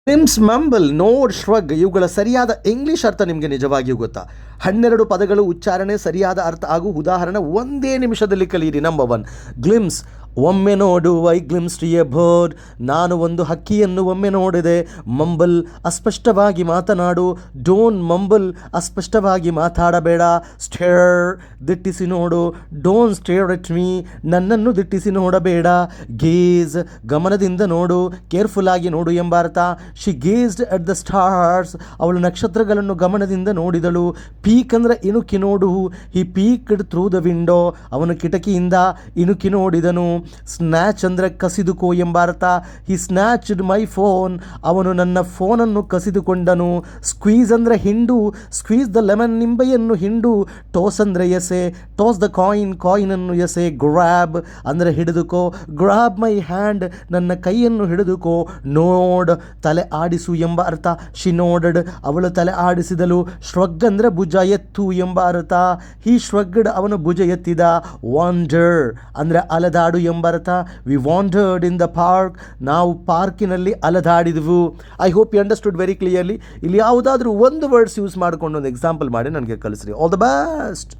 ನಿಮ್ಸ್ ಮಂಬಲ್, ನೋಡ್, ಶ್ರಗ್ ಇವುಗಳ ಸರಿಯಾದ ಇಂಗ್ಲಿಷ್ ಅರ್ಥ ನಿಮಗೆ ನಿಜವಾಗಿಯೂ ಗೊತ್ತಾ? 12 ಪದಗಳು ಉಚ್ಚಾರಣೆ, ಸರಿಯಾದ ಅರ್ಥ ಹಾಗೂ ಉದಾಹರಣೆ ಒಂದೇ ನಿಮಿಷದಲ್ಲಿ ಕಲಿಯಿರಿ. ನಂಬರ್ 1 ಗ್ಲಿಮ್ಸ್, ಒಮ್ಮೆ ನೋಡು. ಐ ಗ್ಲಿಮ್ಸ್ಡ್ ಎ ಬರ್ಡ್, ನಾನು ಒಂದು ಹಕ್ಕಿಯನ್ನು ಒಮ್ಮೆ ನೋಡಿದೆ. ಮಂಬಲ್, ಅಸ್ಪಷ್ಟವಾಗಿ ಮಾತನಾಡು. ಡೋಂಟ್ ಮಂಬಲ್, ಅಸ್ಪಷ್ಟವಾಗಿ ಮಾತಾಡಬೇಡ. ಸ್ಟೇರ್, ದಿಟ್ಟಿಸಿ ನೋಡು. ಡೋಂಟ್ ಸ್ಟೇರ್ ಎಟ್ ಮೀ, ನನ್ನನ್ನು ದಿಟ್ಟಿಸಿ ನೋಡಬೇಡ. ಗೇಜ್, ಗಮನದಿಂದ ನೋಡು, ಕೇರ್ಫುಲ್ ಆಗಿ ನೋಡು ಎಂಬ ಅರ್ಥ. ಶಿ ಗೇಜ್ಡ್ ಅಟ್ ದ ಸ್ಟಾರ್ಸ್, ಅವಳು ನಕ್ಷತ್ರಗಳನ್ನು ಗಮನದಿಂದ ನೋಡಿದಳು. ಪೀಕ್ ಅಂದರೆ ಇಣುಕಿ ನೋಡು. ಹಿ ಪೀಕ್ಡ್ ಥ್ರೂ ದ ವಿಂಡೋ, ಅವನು ಕಿಟಕಿಯಿಂದ ಇಣುಕಿ ನೋಡಿದನು. ಸ್ನ್ಯಾಚ್ ಅಂದರೆ ಕಸಿದುಕೋ ಎಂಬ ಅರ್ಥ. ಹಿ ಸ್ನ್ಯಾಚ್ಡ್ ಮೈ ಫೋನ್, ಅವನು ನನ್ನ ಫೋನನ್ನು ಕಸಿದುಕೊಂಡನು. ಸ್ಕ್ವೀಸ್ ಅಂದರೆ ಹಿಂಡು. ಸ್ಕ್ವೀಸ್ ದ ಲೆಮನ್, ನಿಂಬೆಯನ್ನು ಹಿಂಡು. ಟೋಸ್ ಅಂದರೆ ಎಸೆ. ಟೋಸ್ ದ ಕಾಯಿನ್, ಕಾಯಿನನ್ನು ಎಸೆ. ಗ್ರ್ಯಾಬ್ ಅಂದರೆ ಹಿಡಿದುಕೋ. ಗ್ರ್ಯಾಬ್ ಮೈ ಹ್ಯಾಂಡ್, ನನ್ನ ಕೈಯನ್ನು ಹಿಡಿದುಕೋ. ನೋಡ್, ತಲೆ ಆಡಿಸು ಎಂಬ ಅರ್ಥ. ಶಿ ನೋಡೆಡ್, ಅವಳು ತಲೆ ಆಡಿಸಿದಳು. ಶ್ರಗ್ ಅಂದರೆ ಭುಜ ಎತ್ತು ಎಂಬ ಅರ್ಥ. ಹಿ ಶ್ರಗ್ಡ್, ಅವನು ಭುಜ ಎತ್ತಿದ. ವಾಂಡರ್ ಅಂದರೆ ಅಲೆದಾಡು ಎಂಬ ಅರ್ಥ. We wandered in the park, ನಾವು ಪಾರ್ಕಿನಲ್ಲಿ ಅಲೆದಾಡಿದೆವು. I hope you understood very clearly. ಇಲ್ಲಿ ಯಾವುದಾದ್ರೂ ಒಂದು ವರ್ಡ್ಸ್ ಯೂಸ್ ಮಾಡಿಕೊಂಡು ಒಂದು ಎಕ್ಸಾಂಪಲ್ ಮಾಡಿ ನನಗೆ ಕಳಿಸ್ರಿ. All the best.